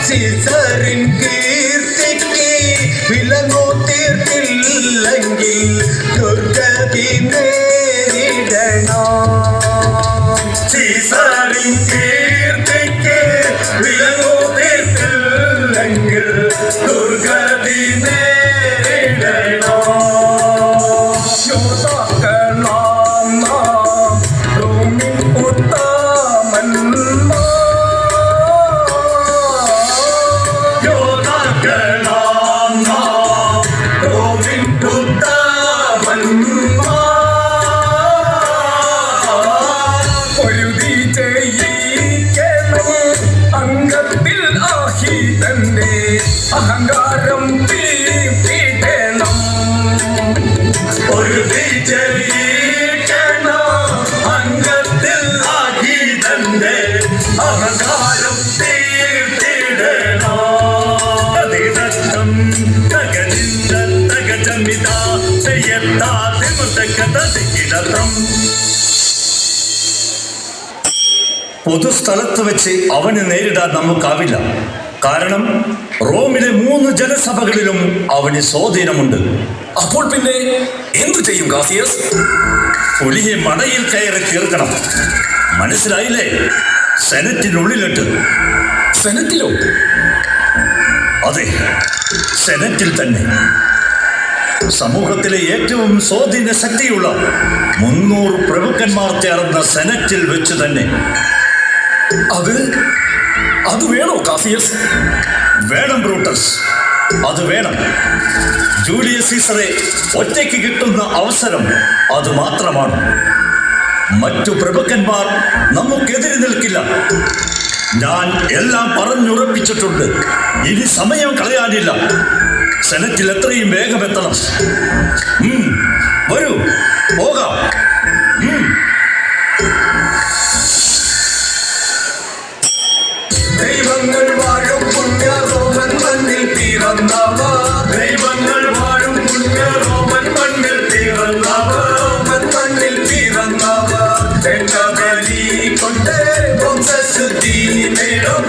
സീസറിൻ കീർത്തിക്ക് വിലങ്ങോ തീർത്തില്ലെങ്കിൽ ദുർഗതി നേരിടണം. സീസറിൻ കീർത്തിക്ക് വിലങ്ങോ തീർത്തില്ലെങ്കിൽ ദുർഗതി നേരിടണം. അഹങ്കാരം തീർത്തിടണം. ഒരു വിജയിക്കണം അംഗത്തിൽ ആകി തന്റെ അഹങ്കാരം തീർത്തിടണം. അതിരക്തം തകനിന്ദ തകജമിത ചെയ്യത്താതിമുതക്കതം. പൊതുസ്ഥലത്ത് വെച്ച് അവനെ നേരിടാൻ നമുക്കാവില്ല. കാരണം റോമിലെ 3 ജനസഭകളിലും അവന് സ്വാധീനമുണ്ട്. അപ്പോൾ പിന്നെ എന്തു ചെയ്യും ഗാസിയസ്? പുലിയെ മടയിൽ കയറി തീർക്കണം. മനസ്സിലായില്ലേ? സെനറ്റിനുള്ളിലിട്ട്. സെനറ്റിലോ? അതെ, സെനറ്റിൽ തന്നെ. സമൂഹത്തിലെ ഏറ്റവും സ്വാധീന ശക്തിയുള്ള 300 പ്രഭുക്കന്മാർ ചേർന്ന സെനറ്റിൽ വെച്ച് തന്നെ. അത് വേണോ കാസിയസ്? വേണം ബ്രൂട്ടസ്, അത് വേണം. ജൂലിയസ് സീസറെ ഒറ്റയ്ക്ക് കിട്ടുന്ന അവസരം അത് മാത്രമാണ്. മറ്റു പ്രഭുക്കന്മാർ നമുക്കെതിരെ നിൽക്കില്ല. ഞാൻ എല്ലാം പറഞ്ഞുറപ്പിച്ചിട്ടുണ്ട്. ഇനി സമയം കളയാനില്ല. സെനറ്റിൽ എത്രയും വേഗം എത്തണം. വരൂ, പോകാം. ദൈവങ്ങൾ വാഴും പുണ്യ റോമൻ മണ്ണിൽ പിറന്നവർ. ദൈവങ്ങൾ വാഴും പുണ്യ റോമൻ മണ്ണിൽ പിറന്നവർ. റോമൻ മണ്ണിൽ പിറന്നവർ. ബലി കൊണ്ട് വംശശുദ്ധി നേടും.